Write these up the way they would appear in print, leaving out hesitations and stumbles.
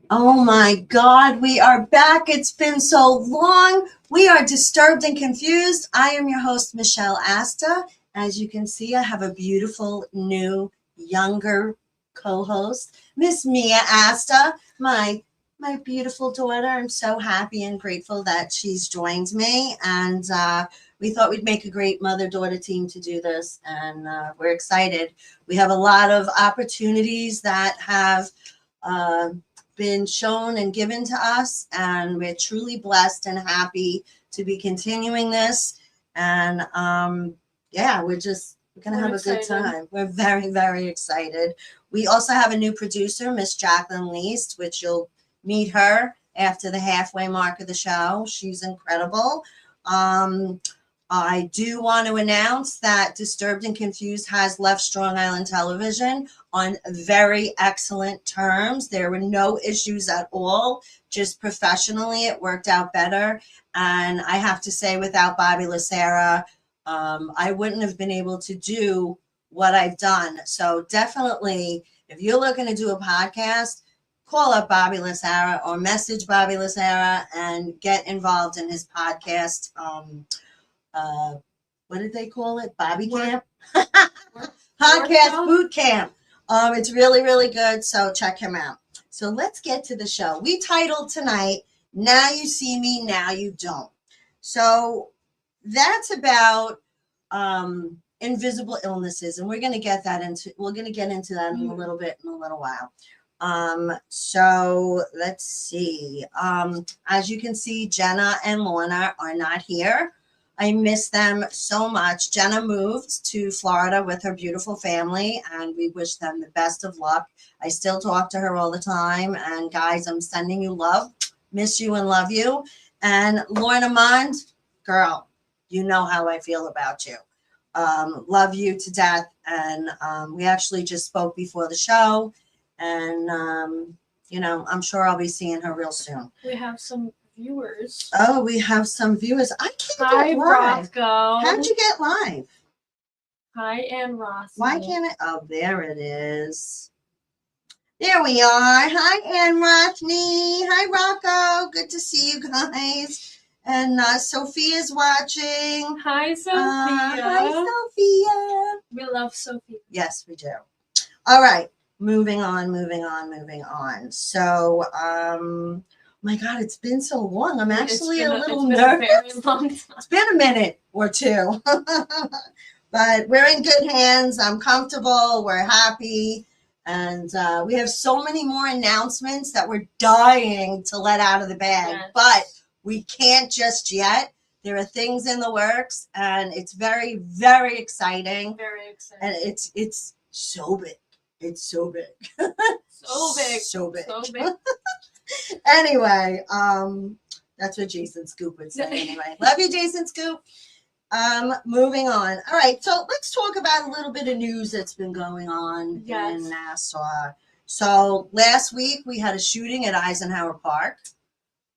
Oh my God, we are back. It's been so long. We are disturbed and confused. I am your host, Michelle Asta. As you can see, I have a beautiful, new, younger co-host, Miss Mia Asta, my beautiful daughter. I'm so happy and grateful that she's joined me. And we thought we'd make a great mother-daughter team to do this. And we're excited. We have a lot of opportunities that have uh, been shown and given to us, and we're truly blessed and happy to be continuing this. And yeah, we're gonna have a good time. We're very, very excited. We also have a new producer, Miss Jacqueline Least, which you'll meet her after the halfway mark of the show. She's incredible. Um, I do want to announce that Disturbed and Confused has left Strong Island Television on very excellent terms. There were no issues at all. Just professionally, it worked out better. And I have to say, without Bobby Lacera, I wouldn't have been able to do what I've done. So definitely, if you're looking to do a podcast, call up Bobby Lacera or message Bobby Lacera and get involved in his podcast. Uh, what did they call it? Bobby Camp? Podcast Boot Camp. It's really, really good. So check him out. So let's get to the show. We titled tonight, Now You See Me, Now You Don't. So that's about invisible illnesses. And we're going to get that into, we're going to get into that in a little bit, in a little while. So let's see. As you can see, Jenna and Lorna are not here. I miss them so much. Jenna moved to Florida with her beautiful family, and we wish them the best of luck. I still talk to her all the time. And guys, I'm sending you love. Miss you and love you. And Lorna Mond, girl, you know how I feel about you. Love you to death. And we actually just spoke before the show. And, I'm sure I'll be seeing her real soon. We have some viewers. Oh, we have some viewers. I can't Hi, get live. Rocco. How'd you get live? Hi, Ann Ross. Why can't it? Oh, there it is. There we are. Hi, Ann Rothney. Hi, Rocco. Good to see you guys. And Sophia's watching. Hi, Sophia. Hi, Sophia. We love Sophia. Yes, we do. All right. Moving on. So, my God, it's been so long. I'm actually a little nervous. A very long time. It's been a minute or two. But we're in good hands. I'm comfortable. We're happy. And we have so many more announcements that we're dying to let out of the bag. Yes. But we can't just yet. There are things in the works. And it's very, very exciting. Very exciting. And it's so big. It's so big. So big. So big. So big. Anyway, that's what Jason Scoop would say anyway. Love you, Jason Scoop. Moving on. All right, so let's talk about a little bit of news that's been going on in Nassau. So last week we had a shooting at Eisenhower Park.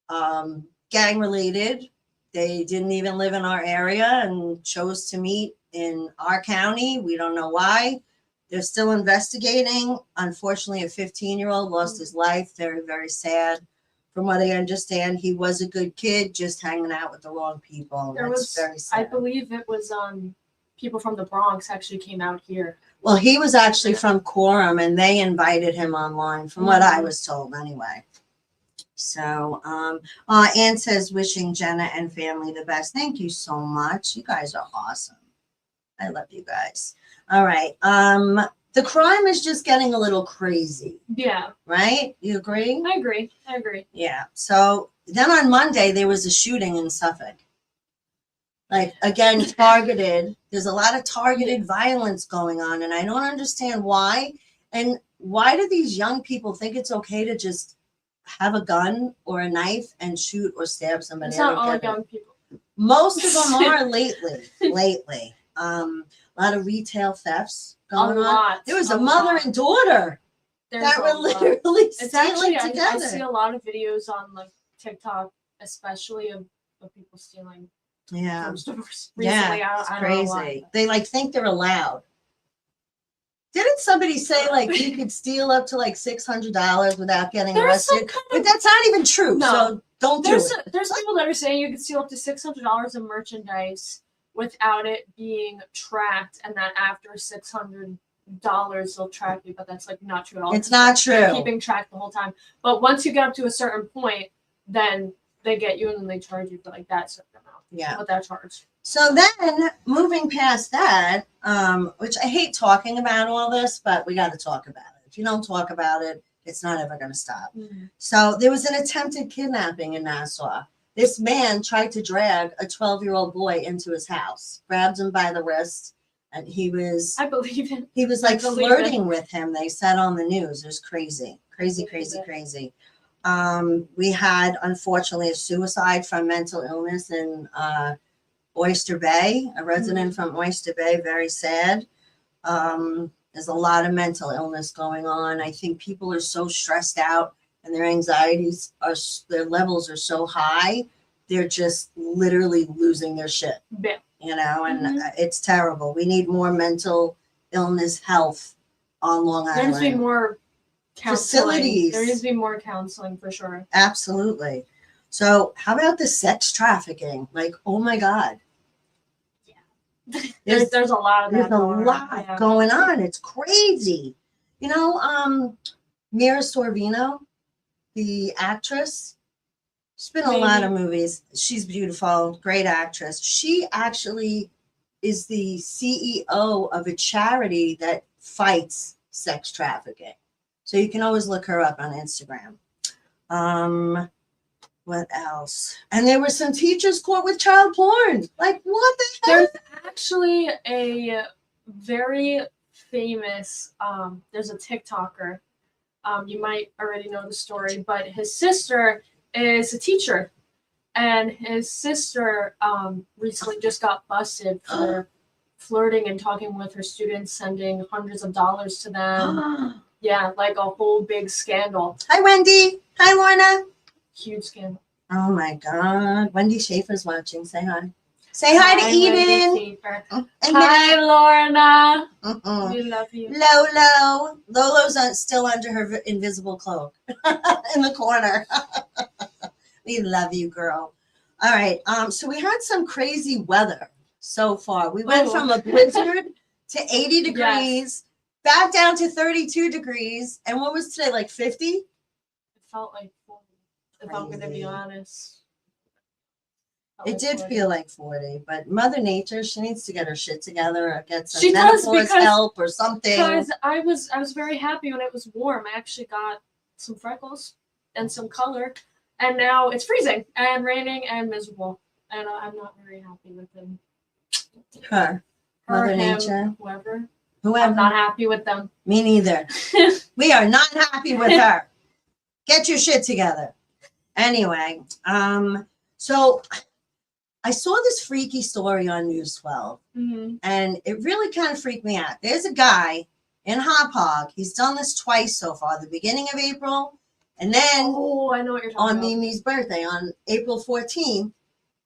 Gang related. They didn't even live in our area and chose to meet in our county. We don't know why. They're still investigating. Unfortunately, a 15-year-old lost his life. Very, very sad. From what I understand, he was a good kid, just hanging out with the wrong people. That's very sad. I believe it was people from the Bronx actually came out here. Well, he was actually from Quorum, and they invited him online, from what I was told anyway. So, Ann says, wishing Jenna and family the best. Thank you so much. You guys are awesome. I love you guys. All right. The crime is just getting a little crazy. Yeah. Right? You agree? I agree. Yeah. So then on Monday, there was a shooting in Suffolk. Like, again, targeted. There's a lot of targeted violence going on, and I don't understand why. And why do these young people think it's okay to just have a gun or a knife and shoot or stab somebody? It's not all young people. Most of them are lately. A lot of retail thefts going on. There was a mother and daughter that were literally stealing together. I see a lot of videos on like TikTok, especially of people stealing from stores. Recently, it's crazy. They like think they're allowed. Didn't somebody say like you could steal up to like $600 without getting There's some arrested? kind But that's not even true. No. So don't do it. There's people that are saying you can steal up to $600 of merchandise without it being tracked, and that after $600 they'll track you, but that's like not true at all. It's not They're true. keeping track the whole time. But once you get up to a certain point, then they get you and then they charge you for like that certain amount. Yeah. What that charge. So then moving past that, which I hate talking about all this, but we got to talk about it. If you don't talk about it, it's not ever going to stop. Mm-hmm. So there was an attempted kidnapping in Nassau. This man tried to drag a 12-year-old boy into his house, grabbed him by the wrist, and he was I believe it. like believe flirting with him. They said on the news. It was crazy. We had, unfortunately, a suicide from mental illness in Oyster Bay, a resident from Oyster Bay. Very sad. There's a lot of mental illness going on. I think people are so stressed out and their anxieties their levels are so high. They're just literally losing their shit, Yeah. you know, and it's terrible. We need more mental illness health on Long Island. There needs to be more counseling. Facilities. There needs to be more counseling for sure. Absolutely. So how about the sex trafficking? Like, oh my God. There's a lot of that. There's a lot going on. It's crazy. You know, Mira Sorvino, the actress, she's been in a lot of movies. She's beautiful, great actress. She actually is the CEO of a charity that fights sex trafficking. So you can always look her up on Instagram. What else? And there were some teachers caught with child porn. Like, what the hell? There's actually a very famous, there's a TikToker. You might already know the story, but his sister is a teacher. And his sister recently just got busted for flirting and talking with her students, sending hundreds of dollars to them. Yeah, like a whole big scandal. Hi, Wendy. Hi, Lorna. Huge scandal. Oh my God. Wendy Schaefer's watching. Say hi. Say hi to Eden. Hi, Lorna. We love you. Lolo. Lolo's still under her invisible cloak in the corner. We love you, girl. All right. So we had some crazy weather so far. We went from a blizzard to 80 degrees, back down to 32 degrees. And what was today, like 50? It felt like 40, if I'm going to be honest. It did feel like 40, but Mother Nature, she needs to get her shit together or get some menopause help or something. Because I was very happy when it was warm. I actually got some freckles and some color, and now it's freezing and raining and miserable, and I'm not very happy with them. Her Mother Nature, whoever. I'm not happy with them. Me neither. We are not happy with her. Get your shit together. Anyway, so I saw this freaky story on News 12, and it really kind of freaked me out. There's a guy in Hop Hog. He's done this twice so far, the beginning of April, and then I know what you're talking on about. Mimi's birthday, on April 14th,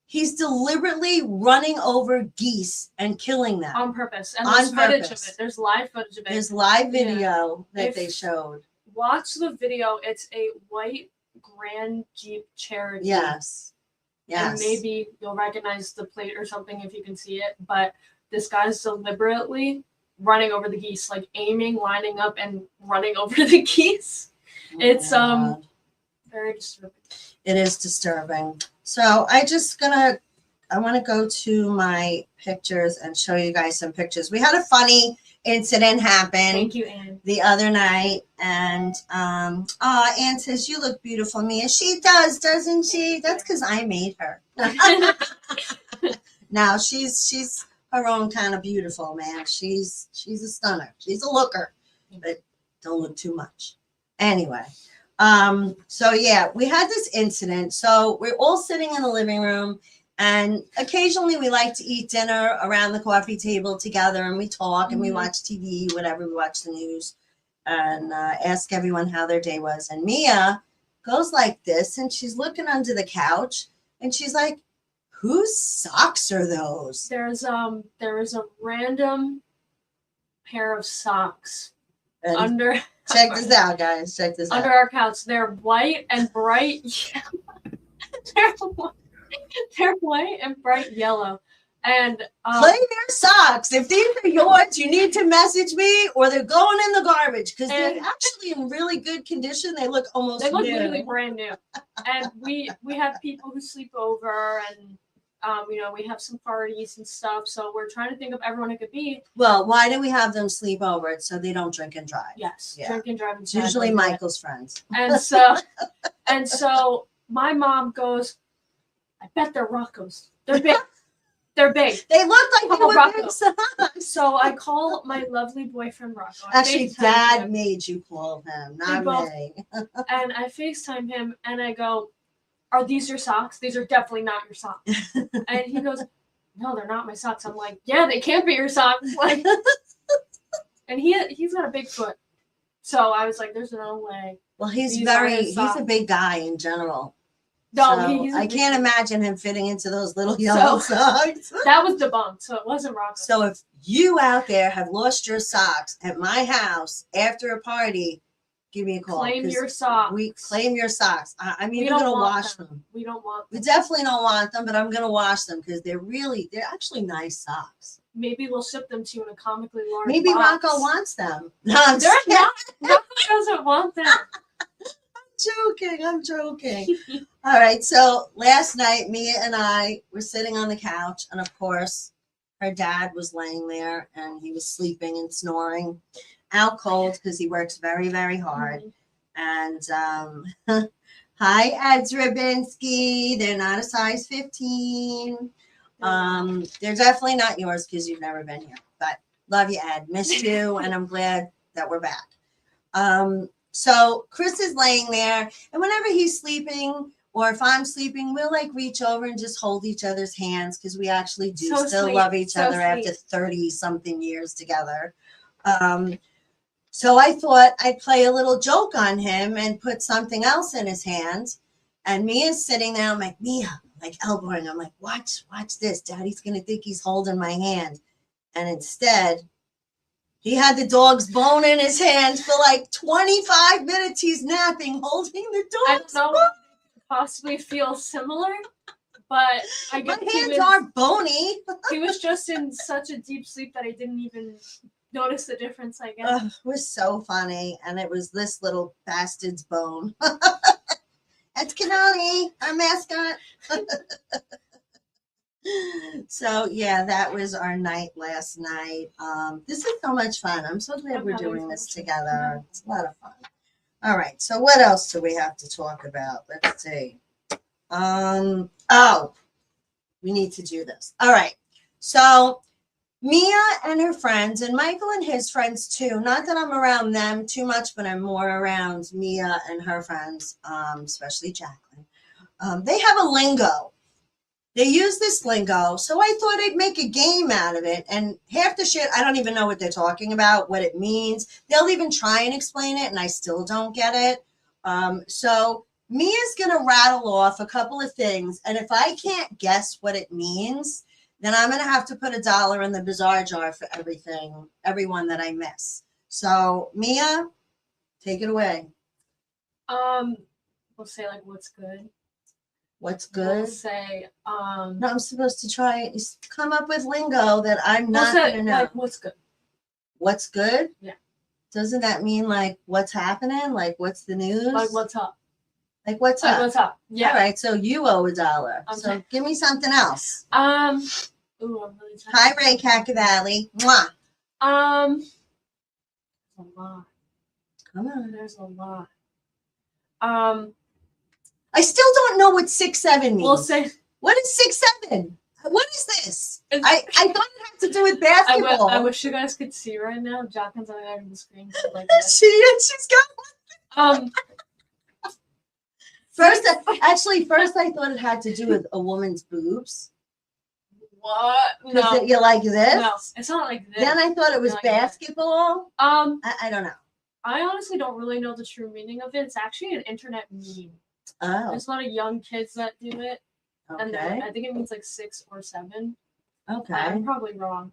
he's deliberately running over geese and killing them. On purpose. And there's footage of it. There's live footage of it. There's live video that they showed. Watch the video. It's a white Grand Jeep Cherokee. Yes. And maybe you'll recognize the plate or something if you can see it. But this guy's deliberately running over the geese, like aiming, lining up, and running over the geese. It's very disturbing. It is disturbing. So I want to go to my pictures and show you guys some pictures. We had a funny incident happen. Thank you, Anne. The other night, and Anne says, "You look beautiful, Mia." She does, doesn't she? That's because I made her. Now she's her own kind of beautiful, man. She's a stunner. She's a looker, but don't look too much. Anyway, so yeah, we had this incident. So we're all sitting in the living room. And occasionally we like to eat dinner around the coffee table together, and we talk and we watch TV, whatever, we watch the news and ask everyone how their day was. And Mia goes like this, and she's looking under the couch, and she's like, whose socks are those? There is a random pair of socks And under. check this out, guys. Check this Under out. our couch. They're white and bright yellow. They're white and bright yellow. And claim your socks. If these are yours, you need to message me, or they're going in the garbage because they're actually in really good condition. They look almost they look new. literally brand new. And we have people who sleep over, and we have some parties and stuff. So we're trying to think of everyone it could be. Well, why do we have them sleep over? So they don't drink and drive. Yes, Yeah. drink and drive. It's usually Michael's friends. And so my mom goes, I bet they're Roccos. They're big. They're big. They look like they were big socks. So I call my lovely boyfriend Rocco. Actually, Dad made you call him, not me. And I FaceTime him and I go, are these your socks? These are definitely not your socks. And he goes, no, they're not my socks. I'm like, yeah, they can't be your socks. Like, and he's got a big foot. So I was like, there's no way. Well, he's a big guy in general. No, so I can't imagine him fitting into those little yellow socks. That was debunked, so it wasn't Rocco. So if you out there have lost your socks at my house after a party, give me a call. Claim your socks. We claim your socks. I mean, we're going to wash them. We don't want them. We definitely don't want them, but I'm going to wash them because they're actually nice socks. Maybe we'll ship them to you in a comically large Maybe box. Rocco wants them. No, I'm Rocco doesn't want them. I'm joking. All right. So last night, Mia and I were sitting on the couch, and of course, her dad was laying there, and he was sleeping and snoring, out cold because he works very, very hard. Mm-hmm. And hi, Ed Rabinski. They're not a size 15. They're definitely not yours because you've never been here. But love you, Ed. Missed you, and I'm glad that we're back. So Chris is laying there, and whenever he's sleeping, or if I'm sleeping, we'll like reach over and just hold each other's hands because we actually do still love each other after 30 something years together. So I thought I'd play a little joke on him and put something else in his hand. And Mia's sitting there. I'm like, Mia, like elbowing. I'm like, watch this. Daddy's going to think he's holding my hand. And instead, he had the dog's bone in his hand for like 25 minutes. He's napping, holding the dog's bone. I don't know if it possibly feels similar, but I guess my hands are bony. He was just in such a deep sleep that I didn't even notice the difference, I guess. It was so funny. And it was this little bastard's bone. That's Canoli, our mascot. So yeah, that was our night last night. This is so much fun. I'm so glad we're doing this together. It's a lot of fun. All right, so what else do we have to talk about? Let's see. We need to do this. All right, so Mia and her friends, and Michael and his friends too, not that I'm around them too much, but I'm more around Mia and her friends, especially Jacqueline. They have a lingo. They use this lingo, so I thought I'd make a game out of it. And half the shit, I don't even know what they're talking about, what it means. They'll even try and explain it, and I still don't get it. So Mia's going to rattle off a couple of things, and if I can't guess what it means, then I'm going to have to put $1 in the bizarre jar for everyone that I miss. So Mia, take it away. We'll say like what's good. What's good? We'll say no, I'm supposed to try come up with lingo that I'm not gonna know. Like, what's good? What's good? Yeah. Doesn't that mean like what's happening? Like what's the news? Like what's up? Like what's up? What's up? Yeah. All right, so you owe $1. So okay. Give me something else. Ooh, I'm really tired. Hi, Ray Cacavalli. Mwah. There's a lot. Come on. There's a lot. I still don't know what 6'7" means. We'll say. What is 6'7"? What is this? I thought it had to do with basketball. I wish you guys could see right now. Jacqueline's on the other end of the screen. Like she's got one. First I thought it had to do with a woman's boobs. What? No. You like this? No, it's not like this. Then I thought it was like basketball. I don't know. I honestly don't really know the true meaning of it. It's actually an internet meme. Oh. There's a lot of young kids that do it. Okay. And I think it means like 6 or 7. Okay. I'm probably wrong.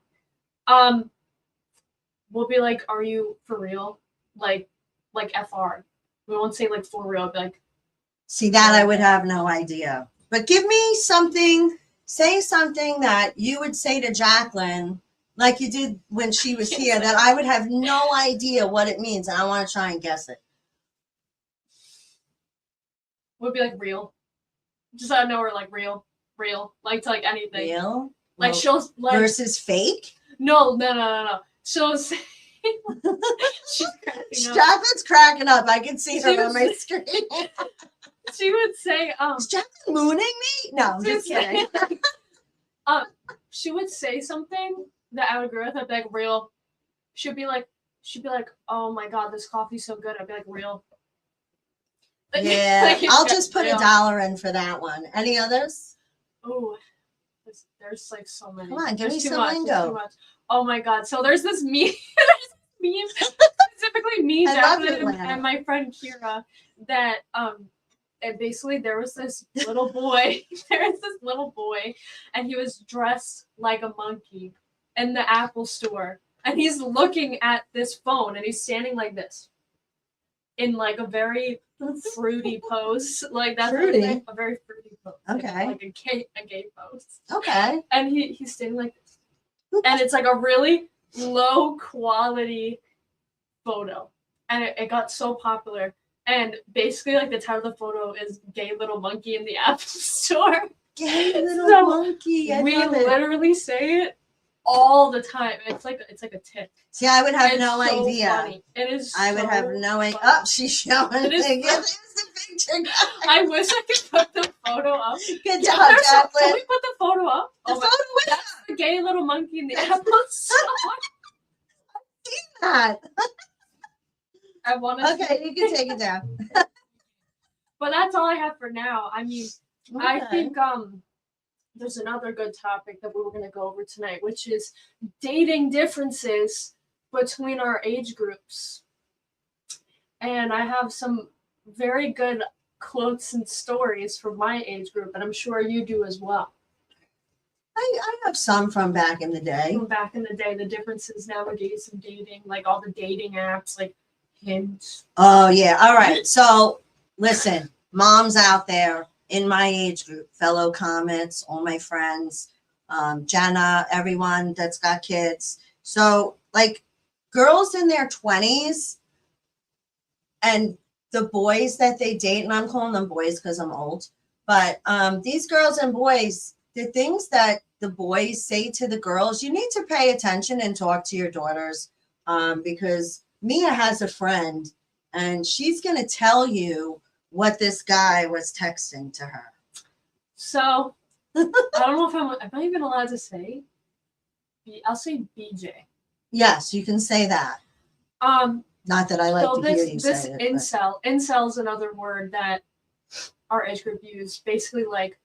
we'll be like, "Are you for real?" Like FR. We won't say like for real. Be like, see that I would have no idea. But give me something. Say something that you would say to Jacqueline, like you did when she was here, that I would have no idea what it means, and I want to try and guess it. would be like real. Just out of nowhere, like real, like to like anything. Real? Like she'll like versus fake? No. She'll say she's cracking up. Jacqueline's cracking up. I can see her on my screen. She would say, is Jacqueline mooning me? No, I'm just kidding. She would say something that I would agree with. I'd be like, real. She'd be like, oh my god, this coffee's so good. I'd be like, real. Yeah, like, I'll just put real. $1 in for that one. Any others? Oh, there's like so many. Come on, give me too some much. lingo. Too much. Oh my god. So there's this meme, specifically me, Jacqueline, and my friend Kira, that and basically there was this little boy. And he was dressed like a monkey in the Apple store, and he's looking at this phone, and he's standing like this, in like a very fruity pose, like that's fruity. A very fruity pose. Okay. Like a gay pose. Okay. And he's standing like this, and it's like a really low quality photo, and it got so popular. And basically, like the title of the photo is "Gay Little Monkey in the Apple Store." Gay little monkey. We literally say it all the time. It's like a tick. See, I would have it's no so idea. Funny. It is. I would have no idea. Funny. Oh, she's showing. It is. There's the picture. I wish I could put the photo up. Good job, Jacqueline. Can we put the photo up? The photo with that's the gay little monkey in the Apple Store. I've seen that. I want to. Okay, you can take it down. But that's all I have for now. I mean, okay. I think there's another good topic that we were going to go over tonight, which is dating differences between our age groups. And I have some very good quotes and stories from my age group, and I'm sure you do as well. I have some from back in the day. From back in the day, the differences nowadays in dating, like all the dating apps, like Hinge. Oh, yeah. All right. So, listen, moms out there in my age group, fellow comments, all my friends, Jenna, everyone that's got kids. So, like, girls in their 20s and the boys that they date, and I'm calling them boys because I'm old, but these girls and boys, the things that the boys say to the girls, you need to pay attention and talk to your daughters, because Mia has a friend and she's going to tell you what this guy was texting to her. So, I don't know if am I even allowed to say? I'll say BJ. Yes, you can say that. Not that I like to hear you say it. Incel is another word that our age group used. Basically, like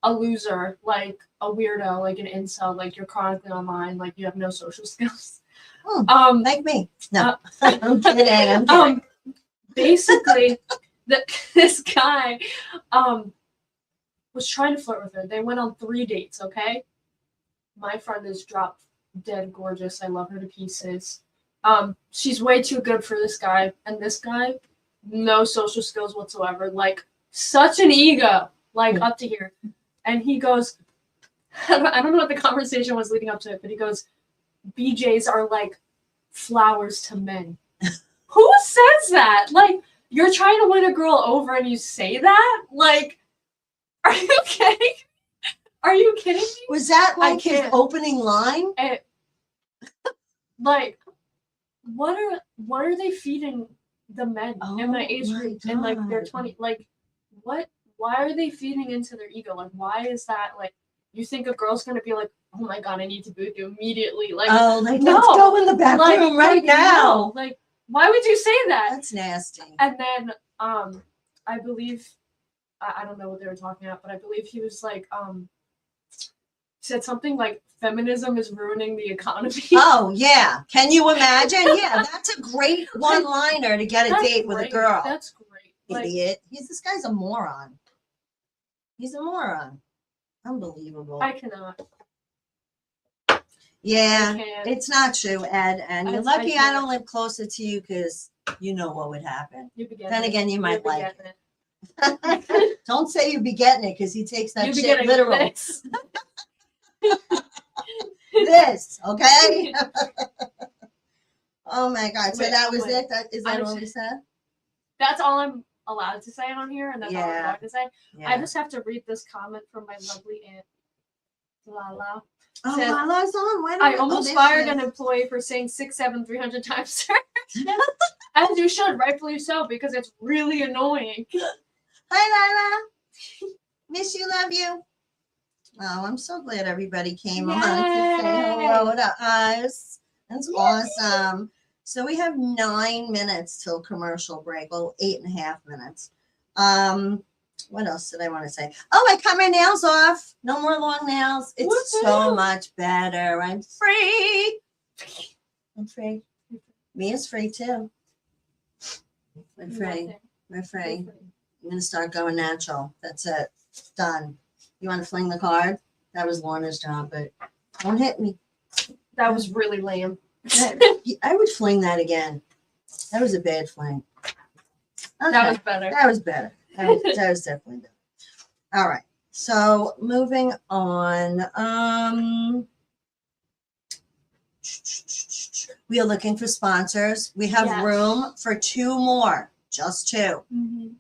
a loser, like a weirdo, like an incel, like you're chronically online, like you have no social skills. Like me. No, I'm kidding. Basically, this guy was trying to flirt with her. They went on 3 dates, okay? My friend is drop dead gorgeous. I love her to pieces. She's way too good for this guy. And this guy, no social skills whatsoever. Like, such an ego. Like, up to here. And he goes, I don't know what the conversation was leading up to it, but he goes, BJs are like flowers to men. Who says that? Like, you're trying to win a girl over and you say that? Like, are you kidding? Are you kidding me? Was that like his opening line? Like, what are they feeding the men in my age group in like their 20? Like, what? Why are they feeding into their ego? Like, why is that? Like, you think a girl's gonna be like, oh my god, I need to boot you immediately? Like, no, let's go in the bathroom right now. No. Like, why would you say that? That's nasty. And then, I believe, I don't know what they were talking about, but I believe he was like, said something like feminism is ruining the economy. Oh yeah, can you imagine? Yeah, that's a great one-liner to get a date with a girl. That's great. Idiot. This guy's a moron. He's a moron. Unbelievable. I cannot. Yeah, can't. it's not true, Ed. And you're I lucky I can't. don't live closer to you because you know what would happen. You'd be getting Then it. again, you You'd might be like getting it. Don't say you'd be getting it because he takes that You'd be shit getting literal. this. This, okay? Oh my God. So Wait, that was wait. it? Is that all we said? That's all I'm allowed to say on here, and that's all I'm Yeah. going to say. Yeah. I just have to read this comment from my lovely aunt, Lala. Oh, Says, Lala's on. When I almost fired an employee for saying 6, 7, 300 times. As you should, rightfully so, because it's really annoying. Hi, Lala. Miss you, love you. Oh, I'm so glad everybody came on to say hello to us. That's awesome. So we have 9 minutes till commercial break. Well, 8.5 minutes. What else did I want to say? Oh, I cut my nails off. No more long nails. It's so much better. I'm free. I'm free. Mia's free too. We're free. We're free. I'm gonna start going natural. That's it. Done. You want to fling the card? That was Lorna's job, but don't hit me. That was really lame. I would fling that again. That was a bad fling. Okay. That was better. That was better. That was definitely better. All right. So moving on. We are looking for sponsors. We have room for 2 more. Just 2.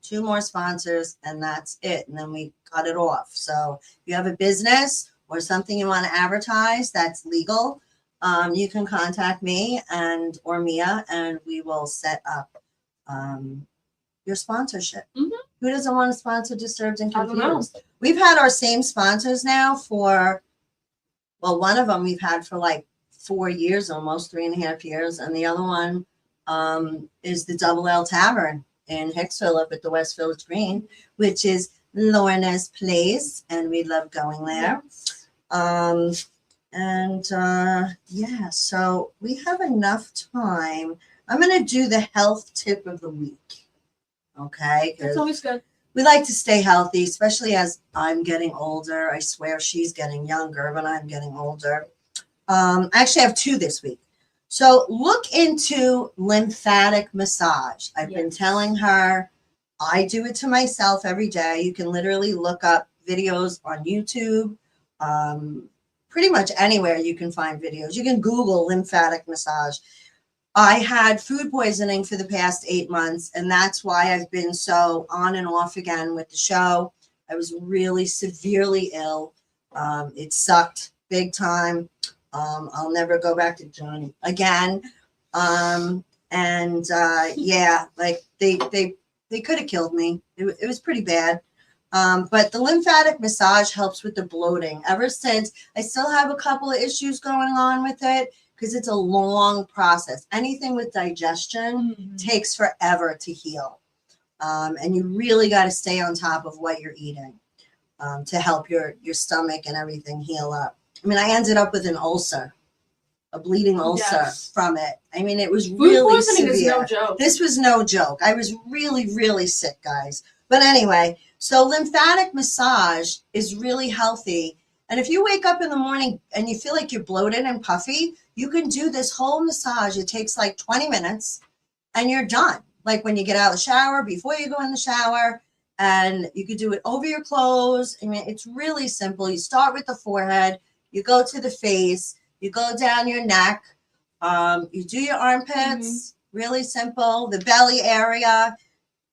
2 more sponsors, and that's it. And then we cut it off. So if you have a business or something you want to advertise that's legal, you can contact me or Mia, and we will set up your sponsorship. Who doesn't want to sponsor Disturbed and Confused? We've had our same sponsors now for, well, one of them we've had for like 4 years, almost 3.5 years, and the other one is the Double L Tavern in Hicksville up at the West Village Green, which is Lorna's place, and we love going there. Yeah, so we have enough time. I'm going to do the health tip of the week. Okay? That's always good. We like to stay healthy, especially as I'm getting older. I swear she's getting younger, but I'm getting older. I actually have 2 this week. So look into lymphatic massage. I've been telling her, I do it to myself every day. You can literally look up videos on YouTube. Pretty much anywhere you can find videos. You can Google lymphatic massage. I had food poisoning for the past 8 months, and that's why I've been so on and off again with the show. I was really severely ill. It sucked big time. I'll never go back to Johnny again. Yeah, like they could have killed me. It was pretty bad. But the lymphatic massage helps with the bloating. Ever since, I still have a couple of issues going on with it because it's a long process. Anything with digestion takes forever to heal. And you really got to stay on top of what you're eating to help your stomach and everything heal up. I mean, I ended up with an ulcer, a bleeding ulcer from it. I mean, it was really severe. Is no joke. This was no joke. I was really, really sick, guys. But anyway, so lymphatic massage is really healthy. And if you wake up in the morning and you feel like you're bloated and puffy, you can do this whole massage. It takes like 20 minutes and you're done. Like when you get out of the shower, before you go in the shower, and you could do it over your clothes. I mean, it's really simple. You start with the forehead, you go to the face, you go down your neck, you do your armpits, really simple, the belly area,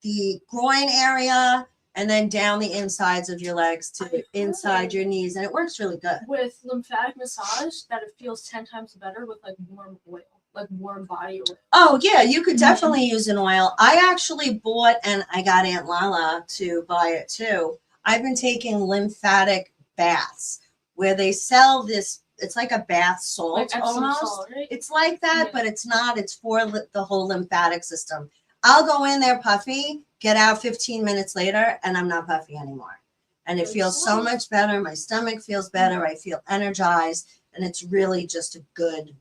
the groin area, and then down the insides of your legs to inside your knees. And it works really good. With lymphatic massage, that it feels 10 times better with like warm oil, like warm body oil. Oh, yeah, you could definitely use an oil. I actually bought, and I got Aunt Lala to buy it too. I've been taking lymphatic baths where they sell this. It's like a bath salt like almost. Salt, right? It's like that, but it's not. It's for the whole lymphatic system. I'll go in there puffy, get out 15 minutes later, and I'm not puffy anymore. And it feels so much better. My stomach feels better. I feel energized. And it's really just a good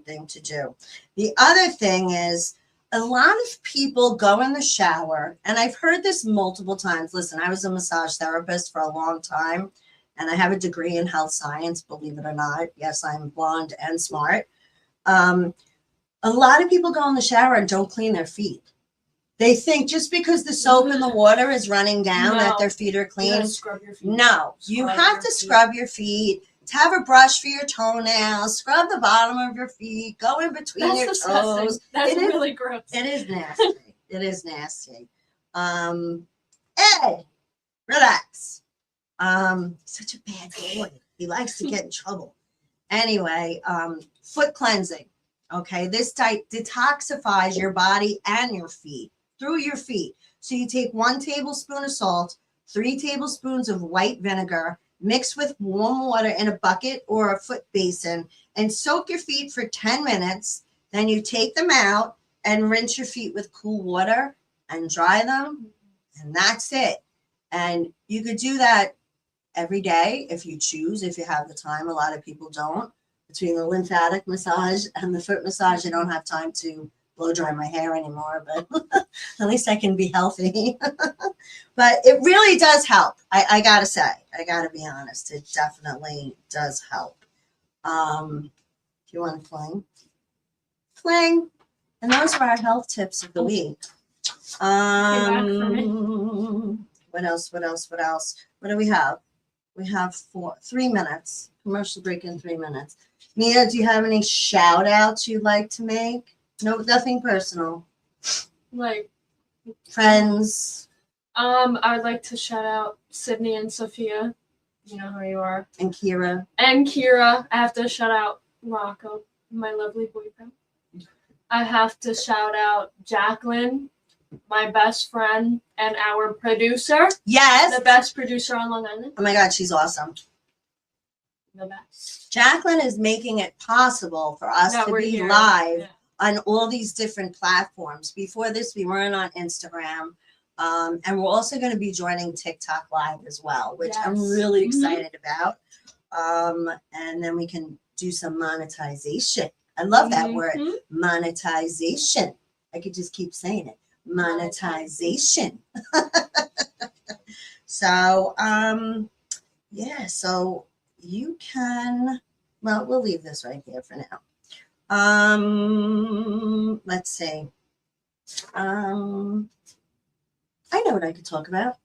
thing to do. The other thing is a lot of people go in the shower, and I've heard this multiple times. Listen, I was a massage therapist for a long time, and I have a degree in health science, believe it or not. Yes, I'm blonde and smart. A lot of people go in the shower and don't clean their feet. They think just because the soap in the water is running down that their feet are clean. You gotta scrub your feet. No, you have to scrub your feet. To have a brush for your toenails, scrub the bottom of your feet, go in between your toes. That's really gross. It is nasty. It is nasty. Ed, relax. Such a bad boy. He likes to get in trouble. Anyway, foot cleansing. Okay, this detoxifies your body and your feet through your feet. So you take 1 tablespoon of salt, 3 tablespoons of white vinegar, mix with warm water in a bucket or a foot basin, and soak your feet for 10 minutes. Then you take them out and rinse your feet with cool water and dry them. And that's it. And you could do that every day if you choose, if you have the time. A lot of people don't. Between the lymphatic massage and the foot massage, I don't have time to blow dry my hair anymore, but at least I can be healthy. But it really does help. I gotta say, I gotta be honest, it definitely does help. If you want to fling. And those are our health tips of the week. What else? What do we have? We have 3 minutes. Commercial break in 3 minutes. Mia, do you have any shout outs you'd like to make? No, nothing personal. Like friends. I'd like to shout out Sydney and Sophia. You know who you are. And Kira. I have to shout out Rocco, my lovely boyfriend. I have to shout out Jacqueline, my best friend and our producer. Yes. The best producer on Long Island. Oh my God, she's awesome. The best. Jacqueline is making it possible for us to be live on all these different platforms. Before this, we weren't on Instagram. And we're also going to be joining TikTok Live as well, which I'm really excited about. And then we can do some monetization. I love that word, monetization. I could just keep saying it, monetization. So, so you can, well, we'll leave this right here for now. Let's see. I know what I could talk about.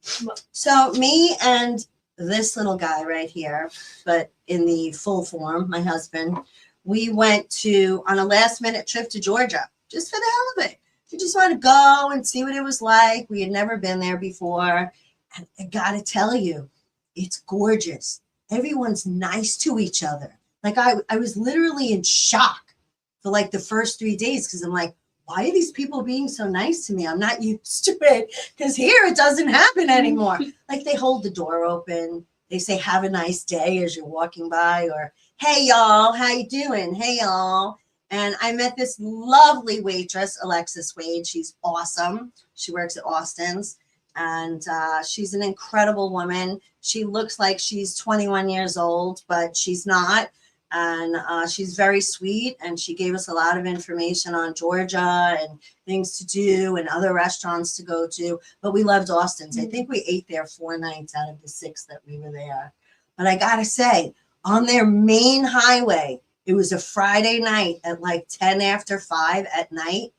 So me and this little guy right here, but in the full form, my husband, we went on a last minute trip to Georgia, just for the hell of it. We just wanted to go and see what it was like. We had never been there before. And I gotta tell you, it's gorgeous. Everyone's nice to each other. Like I was literally in shock for like the first 3 days because I'm like, why are these people being so nice to me? I'm not used to it because here it doesn't happen anymore. Like they hold the door open. They say, have a nice day as you're walking by, or, hey, y'all, how you doing? Hey, y'all. And I met this lovely waitress, Alexis Wade. She's awesome. She works at Austin's, and she's an incredible woman. She looks like she's 21 years old, but she's not. And she's very sweet, and she gave us a lot of information on Georgia and things to do and other restaurants to go to. But we loved Austin's. I think we ate there 4 nights out of the 6 that we were there. But I got to say, on their main highway, it was a Friday night at like 10 after 5 at night.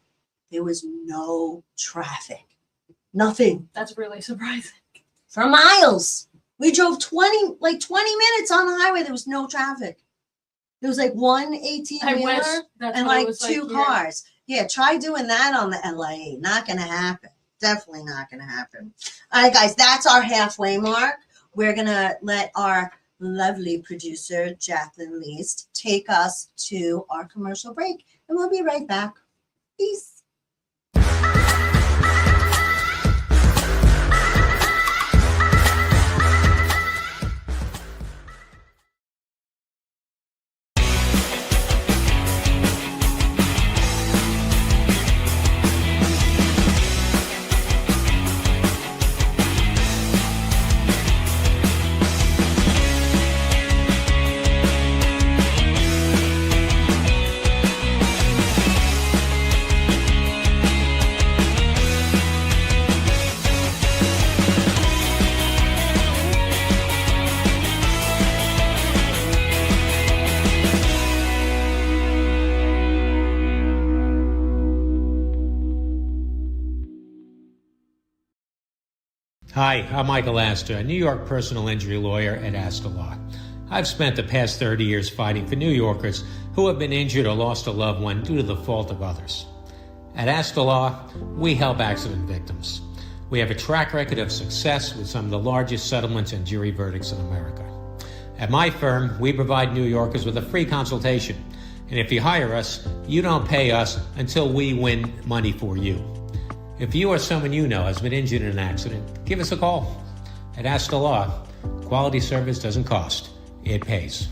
There was no traffic. Nothing. That's really surprising. For miles. We drove 20 minutes on the highway. There was no traffic. There was like one 18-wheeler and like 2 cars. Yeah, try doing that on the LIE. Not going to happen. Definitely not going to happen. All right, guys, that's our halfway mark. We're going to let our lovely producer, Jacqueline Least, take us to our commercial break, and we'll be right back. Peace. Hi, I'm Michael Asta, a New York personal injury lawyer at Asta Law. I've spent the past 30 years fighting for New Yorkers who have been injured or lost a loved one due to the fault of others. At Asta Law, we help accident victims. We have a track record of success with some of the largest settlements and jury verdicts in America. At my firm, we provide New Yorkers with a free consultation. And if you hire us, you don't pay us until we win money for you. If you or someone you know has been injured in an accident, give us a call. At Asta Law, quality service doesn't cost, it pays.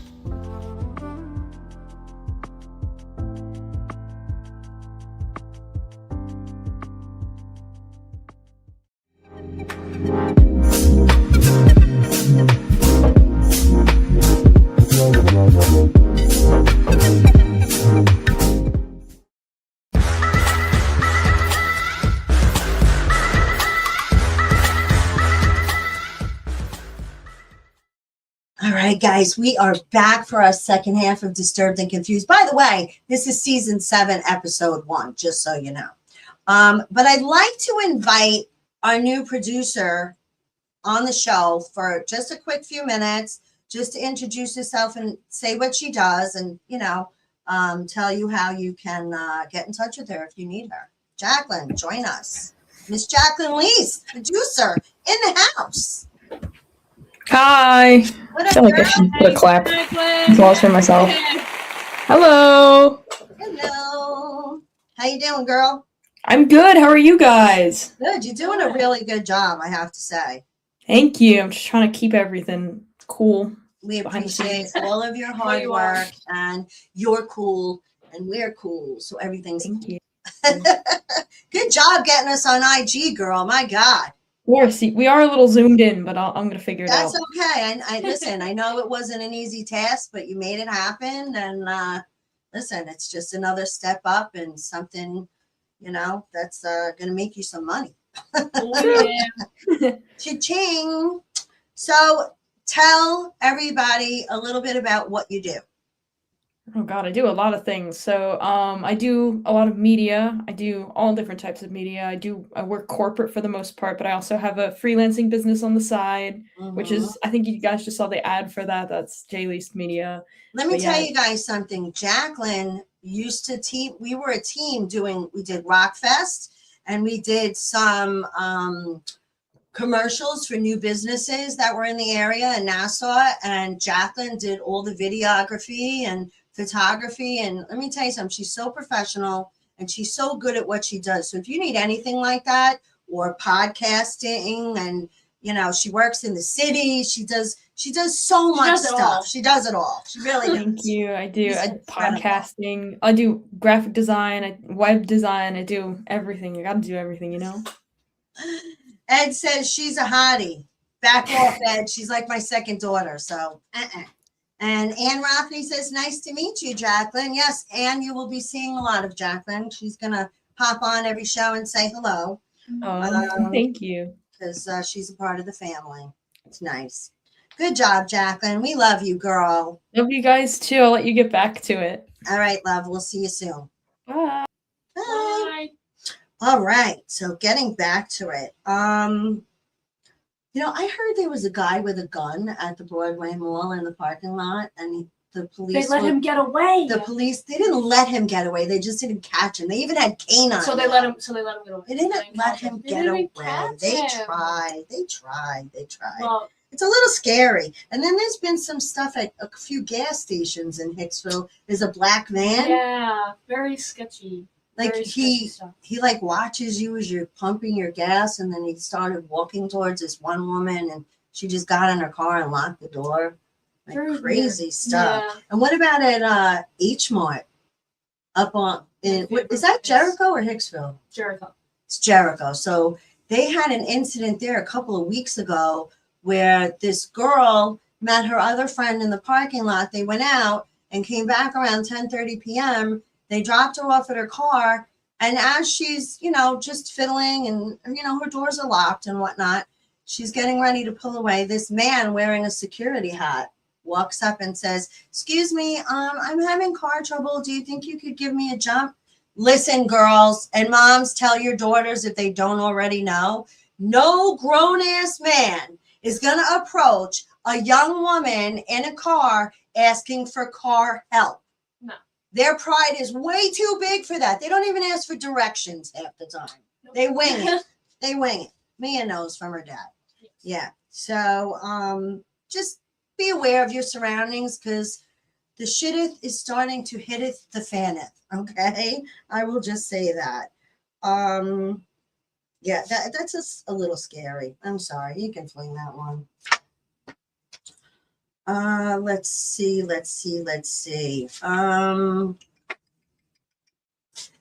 All right, guys, we are back for our second half of Disturbed and Confused. By the way, this is season 7, episode 1, just so you know. But I'd like to invite our new producer on the show for just a quick few minutes, just to introduce herself and say what she does and, tell you how you can get in touch with her if you need her. Jacqueline, join us. Miss Jacqueline Lees, producer in the house. Hi. What I up, feel like I girl? should put a clap. Jacqueline. Applause for myself. Hello. Hello. How you doing, girl? I'm good. How are you guys? Good. You're doing a really good job, I have to say. Thank you. I'm just trying to keep everything cool. We Behind the appreciate scenes. all of your hard you are. work, and you're cool, and we're cool, so everything's Thank you. good job getting us on IG, girl. My God. Of course, we are a little zoomed in, but I'm going to figure it That's out. okay. I listen, I know it wasn't an easy task, but you made it happen. And listen, it's just another step up and something, that's going to make you some money. Oh, yeah. Cha-ching. So tell everybody a little bit about what you do. Oh God, I do a lot of things. So I do a lot of media. I do all different types of media. I work corporate for the most part, but I also have a freelancing business on the side, which is, I think you guys just saw the ad for that. That's J-Least Media. Let me But tell yeah. you guys something. Jacqueline used to team. We were a team we did Rockfest, and we did some commercials for new businesses that were in the area in Nassau. And Jacqueline did all the videography and photography. And let me tell you something. She's so professional and she's so good at what she does. So if you need anything like that, or podcasting, and she works in the city, she does so much does it stuff. all. She does it all. She really does. Thank you. I do. She's I incredible. podcasting. I do graphic design. Web design. I do everything. I got to do everything, Ed says she's a hottie. Back off, Ed. She's like my second daughter. So, And Ann Rafferty says, nice to meet you, Jacqueline. Yes, Ann, you will be seeing a lot of Jacqueline. She's going to pop on every show and say hello. Thank you. Because she's a part of the family. It's nice. Good job, Jacqueline. We love you, girl. Love you guys too. I'll let you get back to it. All right, love. We'll see you soon. Bye. Bye. Bye. All right. So getting back to it. I heard there was a guy with a gun at the Broadway Mall in the parking lot, and the police. They let him get away. The police, they didn't let him get away. They just didn't catch him. They even had canines. So they let him get away. They didn't let him get away. They tried. Well, It's a little scary. And then there's been some stuff at a few gas stations in Hicksville. There's a black man. yeah, very sketchy. Like Very sketchy he stuff. like watches you as you're pumping your gas, and then he started walking towards this one woman, and she just got in her car and locked the door. Like Very crazy weird. stuff. Yeah. And what about at H Mart up on is that Jericho or Hicksville? Jericho. It's Jericho. So they had an incident there a couple of weeks ago where this girl met her other friend in the parking lot. They went out and came back around 10:30 p.m. They dropped her off at her car. And as she's, just fiddling and, her doors are locked and whatnot, she's getting ready to pull away. This man wearing a security hat walks up and says, excuse me, I'm having car trouble. Do you think you could give me a jump? Listen, girls and moms, tell your daughters if they don't already know, No grown-ass man is going to approach a young woman in a car asking for car help. No. Their pride is way too big for that. They don't even ask for directions half the time. Nope. They wing it. They wing it. Mia knows from her dad. Yes. Yeah. So just be aware of your surroundings, because the shitteth is starting to hitteth the fanneth. Okay. I will just say that. Yeah, that's just a little scary. I'm sorry. You can fling that one. Let's see. How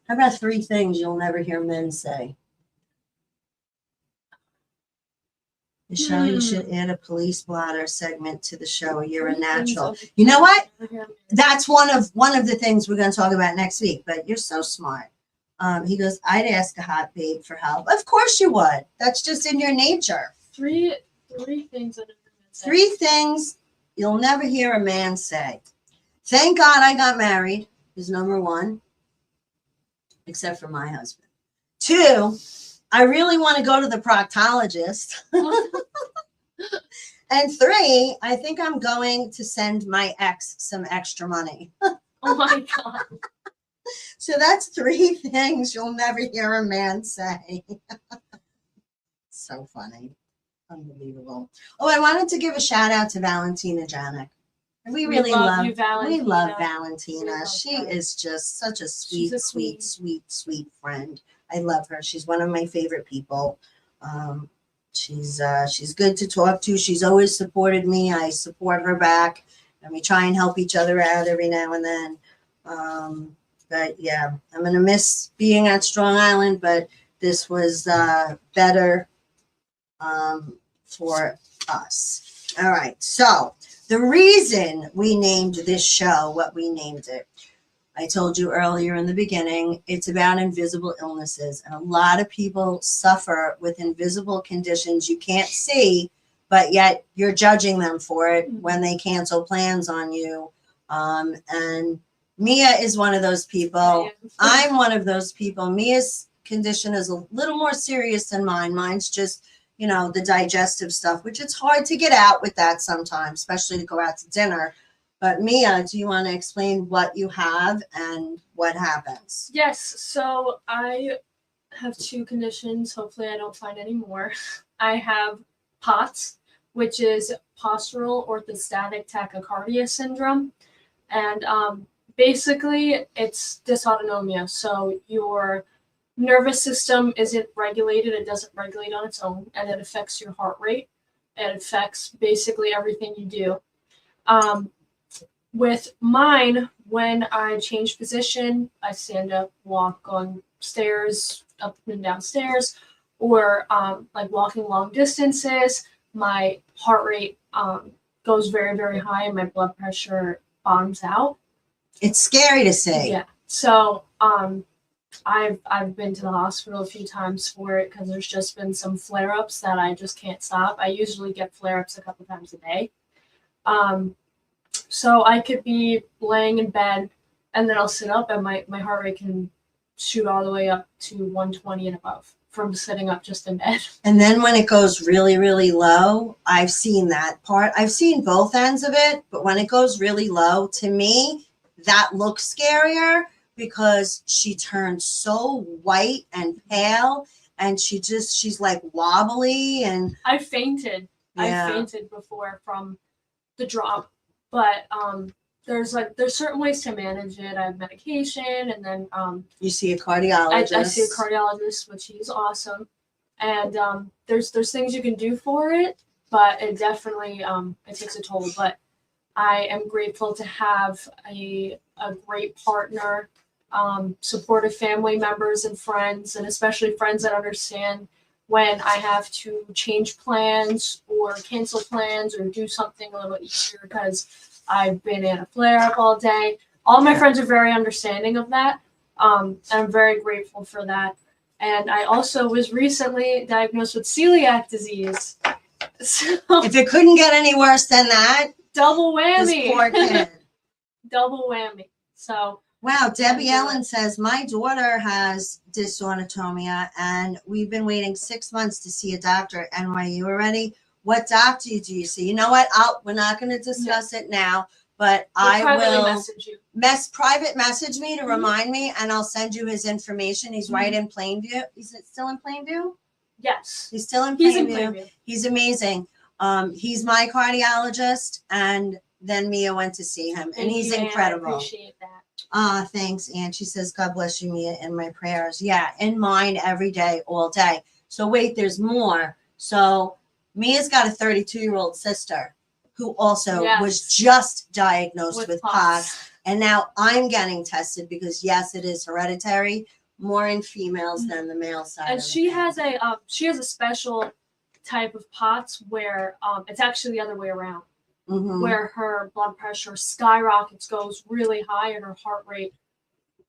about 3 things you'll never hear men say? Michelle, you should add a police blotter segment to the show. You're a natural. You know what? That's one of the things we're going to talk about next week, but you're so smart. He goes, I'd ask a hot babe for help. Of course you would. That's just in your nature. 3 things that 3 things you'll never hear a man say. Thank God I got married is number 1, except for my husband. 2, I really want to go to the proctologist. And 3, I think I'm going to send my ex some extra money. Oh my God. So that's 3 things you'll never hear a man say. So funny. Unbelievable. Oh, I wanted to give a shout out to Valentina Janik. We really love you, Valentina. We love Valentina. We love She her. is just such a She's sweet, a sweet friend. I love her. She's one of my favorite people. She's good to talk to. She's always supported me. I support her back, and we try and help each other out every now and then. But yeah, I'm gonna miss being at Strong Island, but this was better for us. All right. So the reason we named this show what we named it, I told you earlier in the beginning, it's about invisible illnesses. And a lot of people suffer with invisible conditions you can't see, but yet you're judging them for it when they cancel plans on you. And Mia is one of those people. I'm one of those people. Mia's condition is a little more serious than mine. Mine's just, the digestive stuff, which it's hard to get out with that sometimes, especially to go out to dinner. But Mia, do you want to explain what you have and what happens? Yes. So I have 2 conditions. Hopefully I don't find any more. I have POTS, which is postural orthostatic tachycardia syndrome. And basically it's dysautonomia. So your nervous system isn't regulated. It doesn't regulate on its own, and it affects your heart rate. It affects basically everything you do. With mine, when I change position, I stand up, walk on stairs, up and down stairs, or like walking long distances, my heart rate goes very, very high and my blood pressure bottoms out. It's scary to say. Yeah. So I've been to the hospital a few times for it because there's just been some flare-ups that I just can't stop. I usually get flare-ups a couple times a day. So I could be laying in bed and then I'll sit up and my heart rate can shoot all the way up to 120 and above from sitting up just in bed. And then when it goes really, really low, I've seen that part. I've seen both ends of it, but when it goes really low, to me, that looks scarier because she turned so white and pale and she's like wobbly and I fainted. Yeah. I fainted before from the drop. But there's certain ways to manage it. I have medication, and then you see a cardiologist. I see a cardiologist, which he's awesome. And there's things you can do for it, but it definitely it takes a toll. But I am grateful to have a great partner, supportive family members and friends, and especially friends that understand when I have to change plans or cancel plans or do something a little easier because I've been in a flare-up all day. All my friends are very understanding of that. And I'm very grateful for that. And I also was recently diagnosed with celiac disease. So, if it couldn't get any worse than that, double this whammy. poor kid. Double whammy. So Wow, Debbie And, Ellen says, my daughter has dysautonomia and we've been waiting 6 months to see a doctor at NYU already. What doctor do you see? You know what? We're not going to discuss it now, but I privately will message you. private message me to Mhm. remind me and I'll send you his information. He's right in Plainview. Is it still in Plainview? Yes. He's still in He's in Plainview. Plainview. He's amazing. He's my cardiologist, and then Mia went to see him, and Thank he's you, Ann. incredible. I appreciate that. Thanks, Ann. She says, God bless you, Mia, in my prayers. Yeah, in mine every day, all day. So wait, there's more. So Mia's got a 32-year-old sister who also was just diagnosed with POTS. And now I'm getting tested because, yes, it is hereditary, more in females than the male side. And she has a special type of POTS where it's actually the other way around. Mm-hmm. Where her blood pressure skyrockets, goes really high, and her heart rate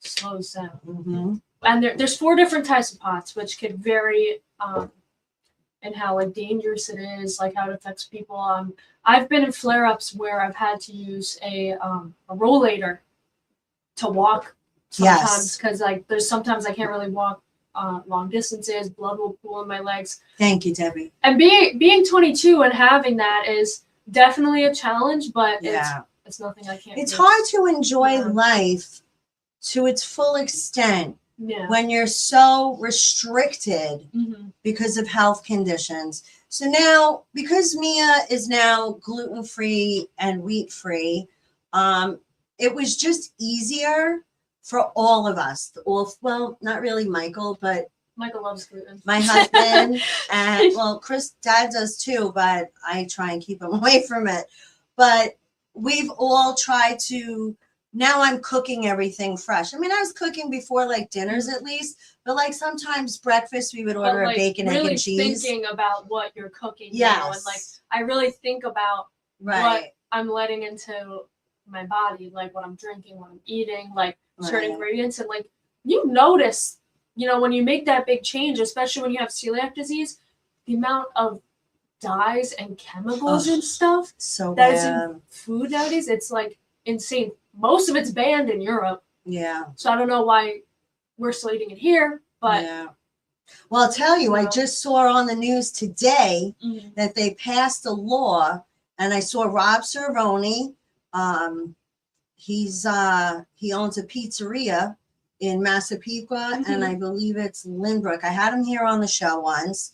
slows down. Mm-hmm. And there's 4 different types of POTS, which could vary in how like dangerous it is, like how it affects people. I've been in flare-ups where I've had to use a rollator to walk sometimes because like there's sometimes I can't really walk long distances. Blood will pool in my legs. Thank you, Debbie. And being 22 and having that is definitely a challenge, but it's nothing I can't. It's hard to enjoy life to its full extent when you're so restricted because of health conditions. So now, because Mia is now gluten-free and wheat-free, it was just easier for all of us. Well, not really Michael, but Michael loves gluten. My husband and Chris, Dad does too, but I try and keep him away from it. But we've all tried to. Now I'm cooking everything fresh. I mean, I was cooking before, like dinners at least, but like sometimes breakfast we would order a bacon, egg, and cheese. Really thinking about what you're cooking now, and like I really think about what I'm letting into my body, like what I'm drinking, what I'm eating, like certain ingredients, and like you notice. When you make that big change, especially when you have celiac disease, the amount of dyes and chemicals and stuff that is in food nowadays, it's like insane. Most of it's banned in Europe. Yeah. So I don't know why we're still eating it here, but well, I'll tell you, I just saw on the news today that they passed a law, and I saw Rob Cervoni. He owns a pizzeria in Massapequa, and I believe it's Lynbrook. I had him here on the show once.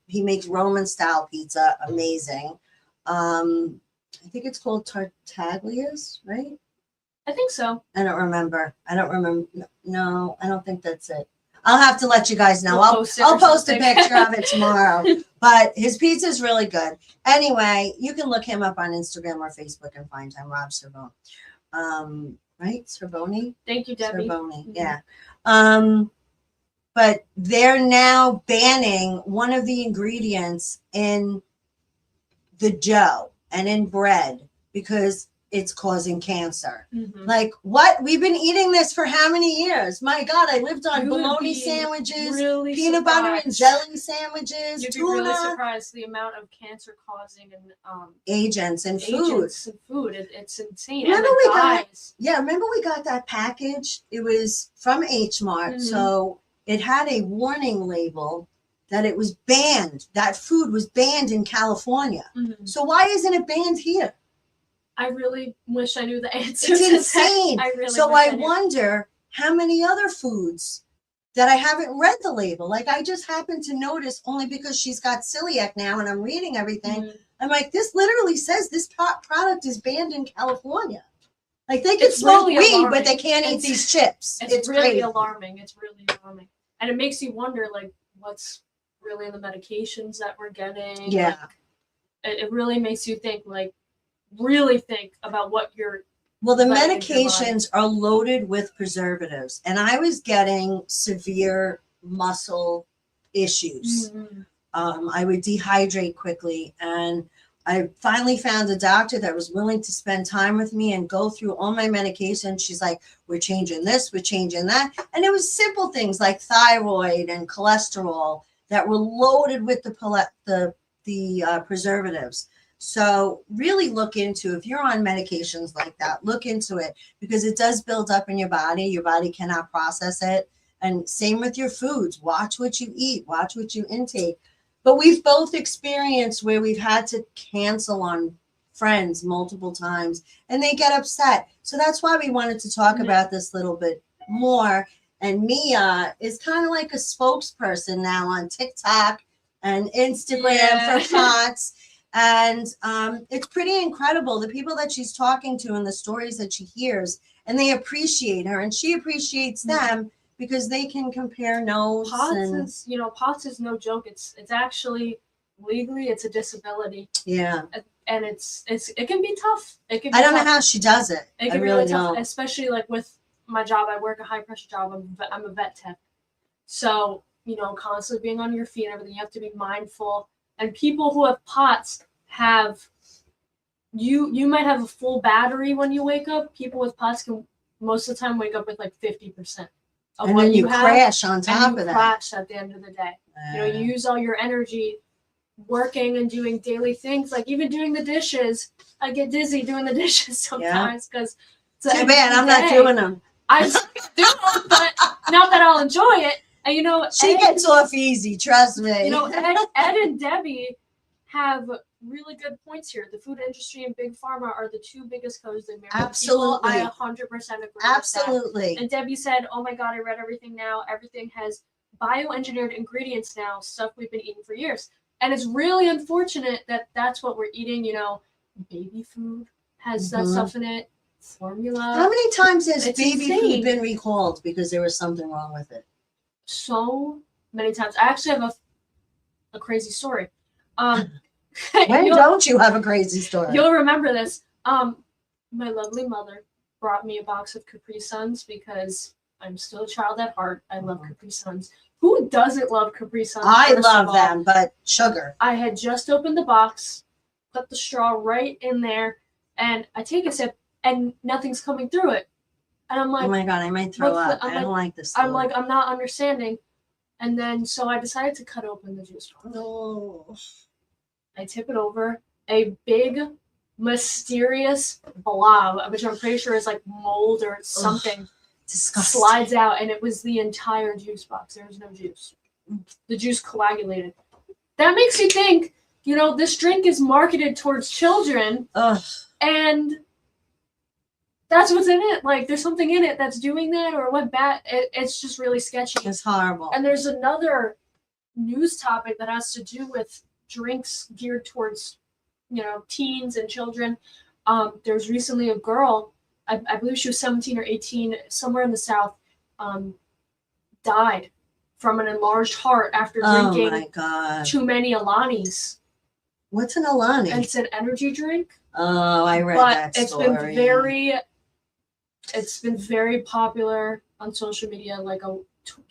He makes Roman style pizza, amazing. I think it's called Tartaglia's, right? I think so. I don't remember. No, I don't think that's it. I'll have to let you guys know. I'll post a picture of it tomorrow. But his pizza is really good. Anyway, you can look him up on Instagram or Facebook and find him, Rob Cervoni. Right? Cervoni? Thank you, Debbie. Cervoni, yeah. But they're now banning one of the ingredients in the dough and in bread because it's causing cancer. Like, what? We've been eating this for how many years? My God, I lived on bologna sandwiches, peanut butter and jelly sandwiches, You'd be tuna. really surprised the amount of cancer-causing and agents in food. It's insane. Remember we got that package? It was from H Mart, so it had a warning label that it was banned. That food was banned in California. So why isn't it banned here? I really wish I knew the answer. It's insane. I wonder how many other foods that I haven't read the label. Like I just happened to notice only because she's got celiac now and I'm reading everything. I'm like, this literally says this product is banned in California. Like they can smoke weed, but they can't eat these chips. It's really alarming. It's really alarming. And it makes you wonder, like, what's really in the medications that we're getting. Yeah. Like, it really makes you think, like, really think about what you're. Well, the medications are loaded with preservatives, and I was getting severe muscle issues. I would dehydrate quickly, and I finally found a doctor that was willing to spend time with me and go through all my medications. She's like, we're changing this, we're changing that. And it was simple things like thyroid and cholesterol that were loaded with the preservatives. So really look into, if you're on medications like that, look into it, because it does build up in your body. Your body cannot process it. And same with your foods. Watch what you eat, watch what you intake. But we've both experienced where we've had to cancel on friends multiple times and they get upset. So that's why we wanted to talk about this a little bit more. And Mia is kind of like a spokesperson now on TikTok and Instagram for POTS. And it's pretty incredible, the people that she's talking to and the stories that she hears, and they appreciate her and she appreciates them because they can compare notes. POTS is no joke. It's actually legally, it's a disability. Yeah. And it can be tough. It can be I don't tough. know how she does it. It can I be really tough, don't. especially like with my job. I work a high pressure job. I'm a vet tech. So, constantly being on your feet and everything, you have to be mindful. And people who have POTS have, you might have a full battery when you wake up. People with POTS can most of the time wake up with like 50% of And what then you have, crash on top and of that. Crash at the end of the day. You use all your energy working and doing daily things, like even doing the dishes. I get dizzy doing the dishes sometimes because too bad I'm not doing them. I do them, but not that I'll enjoy it. And she gets off easy, trust me. Ed and Debbie have really good points here. The food industry and big pharma are the two biggest codes in America. Absolutely. I 100% agree. Absolutely. With that. And Debbie said, "Oh my God, I read everything now. Everything has bioengineered ingredients now, stuff we've been eating for years." And it's really unfortunate that that's what we're eating. Baby food has that stuff in it. Formula. How many times has baby insane. food been recalled because there was something wrong with it? So many times. I actually have a crazy story. When don't you have a crazy story? You'll remember this. My lovely mother brought me a box of Capri Suns because I'm still a child at heart. I love Capri Suns. Who doesn't love Capri Suns? I love them, but sugar. I had just opened the box, put the straw right in there, and I take a sip, and nothing's coming through it. And I'm like, oh my God, I might throw up. I don't like this. I'm like, I'm not understanding. And then, so I decided to cut open the juice box. No. I tip it over. A big, mysterious blob, which I'm pretty sure is like mold or something, disgusting, slides out, and it was the entire juice box. There was no juice. The juice coagulated. That makes you think, this drink is marketed towards children, and that's what's in it. Like, there's something in it that's doing that, or what bad. It's just really sketchy. It's horrible. And there's another news topic that has to do with drinks geared towards, teens and children. There was recently a girl, I believe she was 17 or 18, somewhere in the South, died from an enlarged heart after drinking too many Alanis. What's an Alani? It's an energy drink. Oh, I read that story. It's been very popular on social media,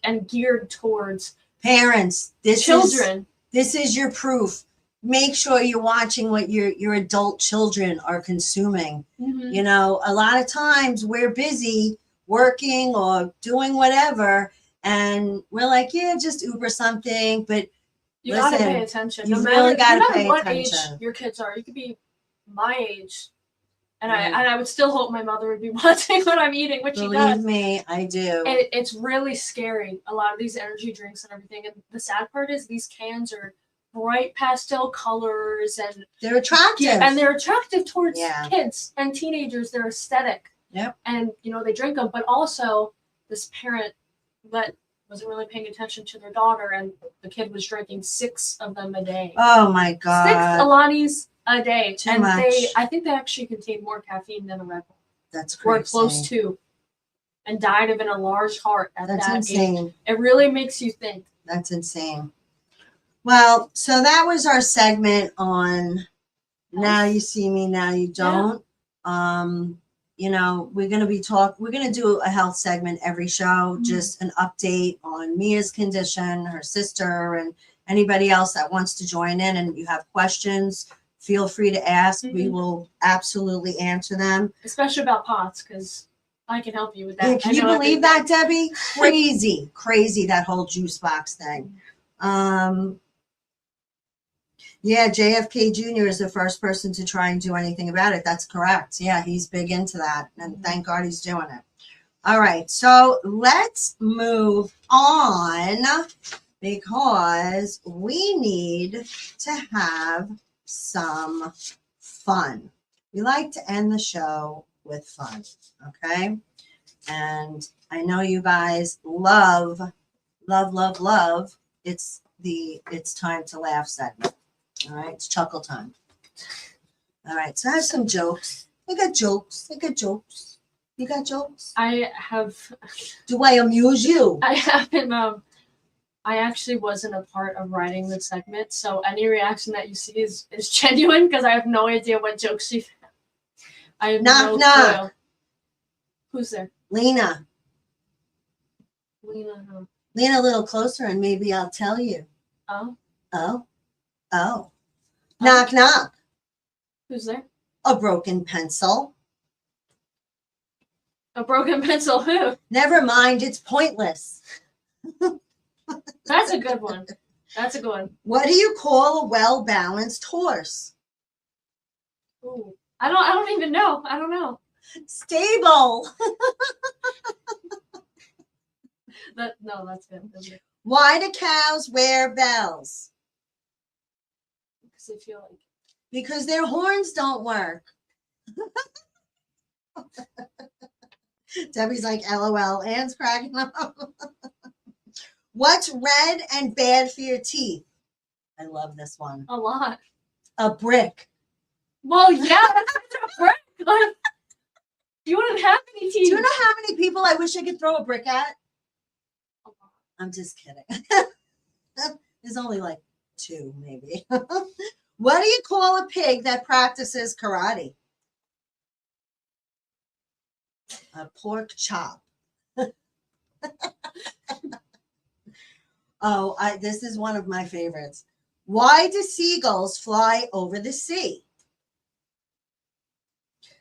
and geared towards parents. Children. This is your proof. Make sure you're watching what your adult children are consuming. Mm-hmm. A lot of times we're busy working or doing whatever, and we're like, yeah, just Uber something. But you gotta pay attention. You really gotta pay what attention. Age your kids are. You could be my age, and I would still hope my mother would be watching what I'm eating, which she does. Believe me, I do. And it's really scary. A lot of these energy drinks and everything. And the sad part is these cans are bright pastel colors, and they're attractive. And they're attractive towards kids and teenagers. They're aesthetic. Yep. And they drink them, but also this parent that wasn't really paying attention to their daughter, and the kid was drinking 6 of them a day. Oh my God. 6 Alanis a day. Too much. I think they actually contain more caffeine than a Red Bull. That's crazy. Or close to. And died of an enlarged heart at That's that insane. age. It really makes you think. That's insane. Well, so that was our segment on Now You See Me, Now You Don't. We're going to do a health segment every show, just an update on Mia's condition, her sister, and anybody else that wants to join in. And you have questions, feel free to ask. We will absolutely answer them. Especially about POTS, because I can help you with that. Can you believe that, Debbie? Crazy, that whole juice box thing. Yeah, JFK Jr. is the first person to try and do anything about it. That's correct. Yeah, he's big into that. And thank God he's doing it. All right, so let's move on because we need to have some fun. We like to end the show with fun, okay? And I know you guys love. It's time to laugh segment. All right, it's chuckle time. All right, so I have some jokes. I got jokes. You got jokes? I have. Do I amuse you? I haven't. I actually wasn't a part of writing the segment, so any reaction that you see is genuine because I have no idea what jokes you. I have Knock, no knock. clue. Who's there? Lena. Lena. Lean a little closer and maybe I'll tell you. Oh. Knock, knock. Who's there? A broken pencil. A broken pencil. Who? Never mind, it's pointless. That's a good one. That's a good one. What do you call a well-balanced horse? Ooh. I don't even know. I don't know. Stable. That's good. That's good. Why do cows wear bells? Because I feel like Because their horns don't work. Debbie's like, LOL. Anne's cracking up. What's red and bad for your teeth? I love this one. a lot. A brick. Well, yeah, that's a brick. Like, you wouldn't have any Do teeth. you know how many people I wish I could throw a brick at? I'm just kidding. There's only like 2, maybe. What do you call a pig that practices karate? A pork chop. This is one of my favorites. Why do seagulls fly over the sea?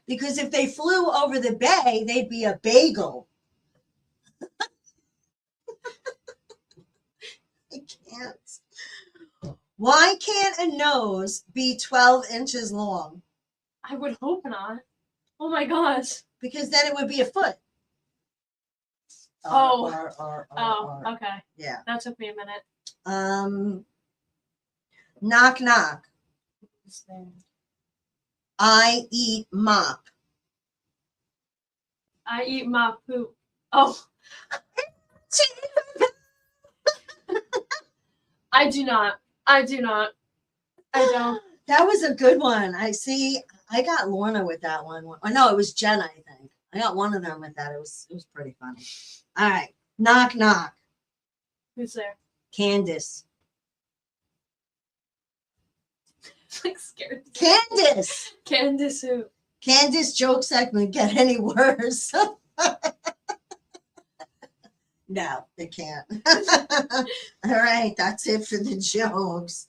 Because if they flew over the bay, they'd be a bagel. I can't. Why can't a nose be 12 inches long? I would hope not. Oh my gosh. Because then it would be a foot. Oh. Or. Okay. Yeah. That took me a minute. Knock, knock. Who's there? I eat mop. I eat my poop. Oh. I do not. I don't. That was a good one. I got Lorna with that one. Oh, no, it was Jen, I think. I got one of them with that. It was pretty funny. All right. Knock, knock. Who's there? Candace. Like scared. Candace. Candace who? Candace joke segment get any worse? No, it can't. All right, that's it for the jokes.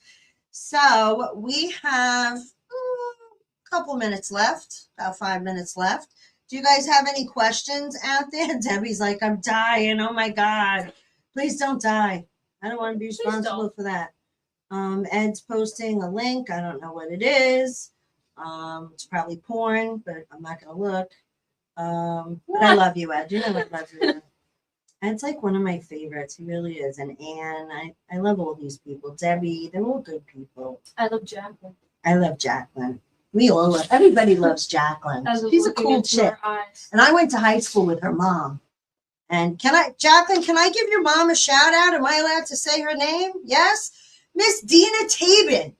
So we have a couple minutes left, about 5 minutes left. Do you guys have any questions out there? Debbie's like, I'm dying. Oh my God. Please don't die. I don't want to be responsible for that. Ed's posting a link. I don't know what it is. It's probably porn, but I'm not going to look. But I love you, Ed. You know I love you, Ed. Ed's like one of my favorites. He really is. And Anne, I love all these people. Debbie, they're all good people. I love Jacqueline. I love Jacqueline. We all love, everybody loves Jacqueline. She's a cool chick. And I went to high school with her mom. And Jacqueline, can I give your mom a shout out? Am I allowed to say her name? Yes? Miss Dina Tabin.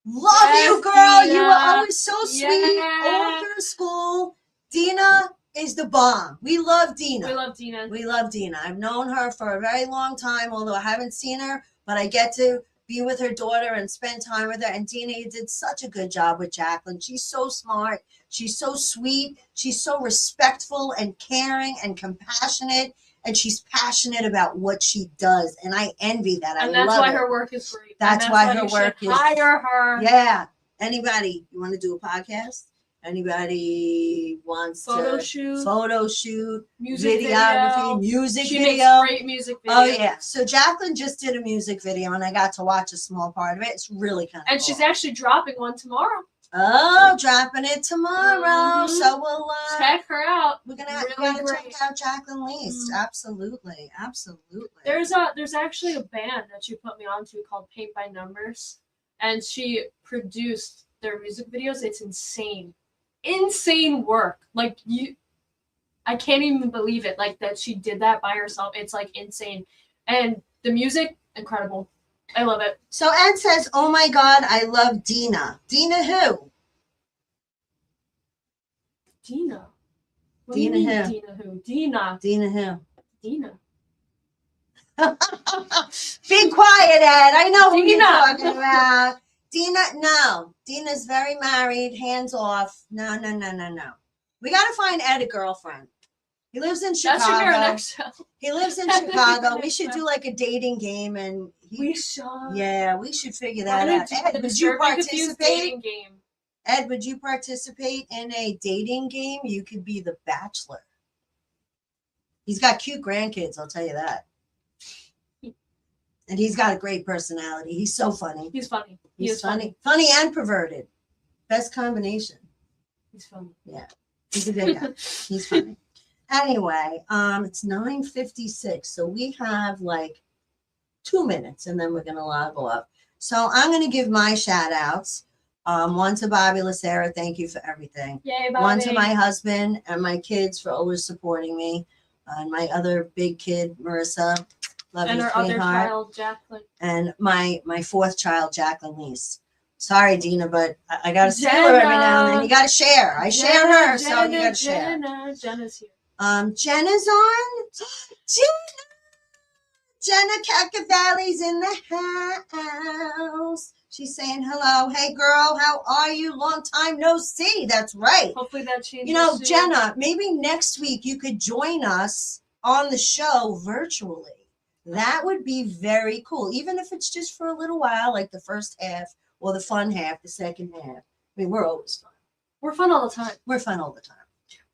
Love you, girl. Dina. You were always so sweet. Yeah. All through school. Dina is the bomb. We love Dina. We love Dina. I've known her for a very long time, although I haven't seen her, but I get to be with her daughter and spend time with her. And Dina, you did such a good job with Jacqueline. She's so smart. She's so sweet. She's so respectful and caring and compassionate. And she's passionate about what she does. And I envy that. And that's why her work is great. That's why her work is. Hire her. Yeah. Anybody, you want to do a podcast? Anybody wants Photo to shoot, music music videography, video. music She video. makes great music videos. Oh yeah. So Jacqueline just did a music video and I got to watch a small part of it. It's really kind of And cool. she's actually dropping one tomorrow. Oh, dropping it tomorrow. Mhm. So we'll Check her out. we're gonna Really gotta great. check out Jacqueline Least. Mhm. Absolutely. There's actually a band that she put me onto called Paint by Numbers, and she produced their music videos. It's insane work. Like I can't even believe it. Like that she did that by herself. It's like insane, and the music incredible. I love it. So Ed says, "Oh my God, I love Dina." Dina who? Dina. What Dina do you mean, who? Dina who? Dina. Dina who? Dina. Be quiet, Ed. I know who you're Dina. talking about. Dina, no. Dina's very married, hands off. No. We got to find Ed a girlfriend. He lives in That should be our Chicago. next show. He lives in Chicago. We should do like a dating game and We should. yeah, we should figure We're that gonna out. do Ed, the would you Disturbing Confused participate? dating game. Ed, would you participate in a dating game? You could be the bachelor. He's got cute grandkids, I'll tell you that. And he's got a great personality. He's so funny. He's funny. He's funny. Funny and perverted. Best combination. He's funny. Yeah. He's a good guy. He's funny. Anyway, it's 9:56. So we have like 2 minutes and then we're gonna log off. So I'm gonna give my shout outs. One to Bobby Lacera, thank you for everything. Yay, Bobby. One to my husband and my kids for always supporting me. And my other big kid, Marissa. Love and you, her other sweetheart. child, Jacqueline. And my fourth child, Jacqueline Least. Sorry, Dina, but I gotta steal her every now and then. You gotta share. I share her, so you gotta share. Jenna's here. Jenna's on. Jenna Cacavalli's in the house. She's saying hello. Hey, girl, how are you? Long time no see. That's right. Hopefully that changes. You know, soon. Jenna, maybe next week you could join us on the show virtually. That would be very cool, even if it's just for a little while, like the first half or the fun half, the second half. I mean, we're always fun. We're fun all the time. We're fun all the time.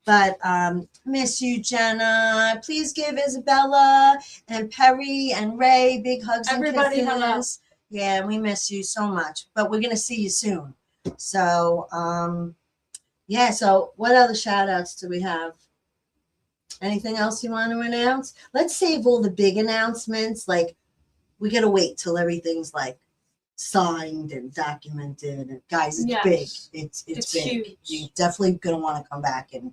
But miss you, Jenna. Please give Isabella and Perry and Ray big hugs Everybody and kisses. hello. Yeah, we miss you so much. But we're gonna see you soon. So yeah. So what other shout outs do we have? Anything else you want to announce? Let's save all the big announcements. Like we gotta wait till everything's like signed and documented. And guys, it's Yes. big. It's big. huge. You're definitely gonna want to come back and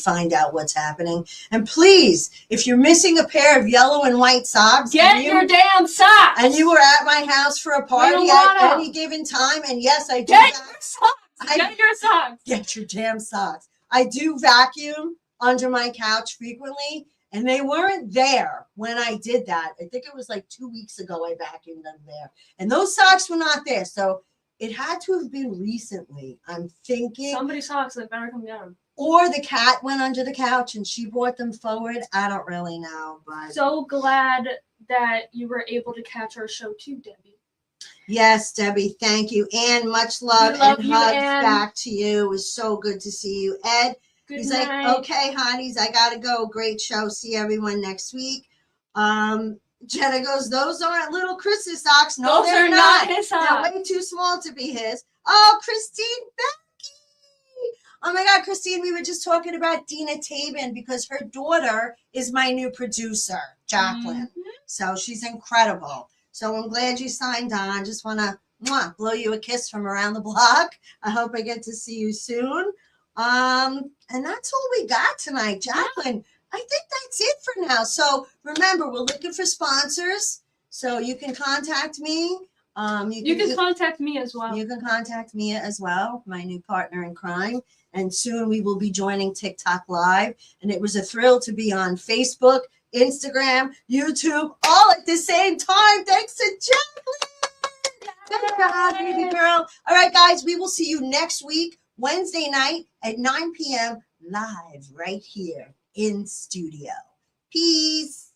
find out what's happening. And please, if you're missing a pair of yellow and white socks, Get your damn socks. and you were at my house for a party don't at wanna. any given time, and yes, I do. Get your socks. Get your socks. Get your damn socks. I do vacuum under my couch frequently, and they weren't there when I did that. I think it was like 2 weeks ago I vacuumed them there, and those socks were not there. So it had to have been recently. I'm thinking, Somebody's socks. They better come get them. or the cat went under the couch and she brought them forward. I don't really know, but So glad that you were able to catch our show too, Debbie. yes, Debbie, thank you. And much love, We love and you, hugs Ann. back to you. It was so good to see you. Ed, Good he's night. like, okay, honey's, I gotta go. Great show. See everyone next week. Jenna goes, those aren't little Chris's socks. No, Those they're are not his They're socks. way too small to be his. Oh, Christine Becky. Oh my God, Christine, we were just talking about Dina Tabin because her daughter is my new producer, Jacqueline. Mhm. So she's incredible. So I'm glad you signed on. Just want to blow you a kiss from around the block. I hope I get to see you soon. And that's all we got tonight, Jacqueline. I think that's it for now. So remember, we're looking for sponsors. So you can contact me. You can contact me as well. You can contact Mia as well, my new partner in crime. And soon we will be joining TikTok Live. And it was a thrill to be on Facebook, Instagram, YouTube, all at the same time. Thanks to Jacqueline. Good job, baby girl. All right, guys, we will see you next week, Wednesday night at 9 p.m. live right here in studio. Peace.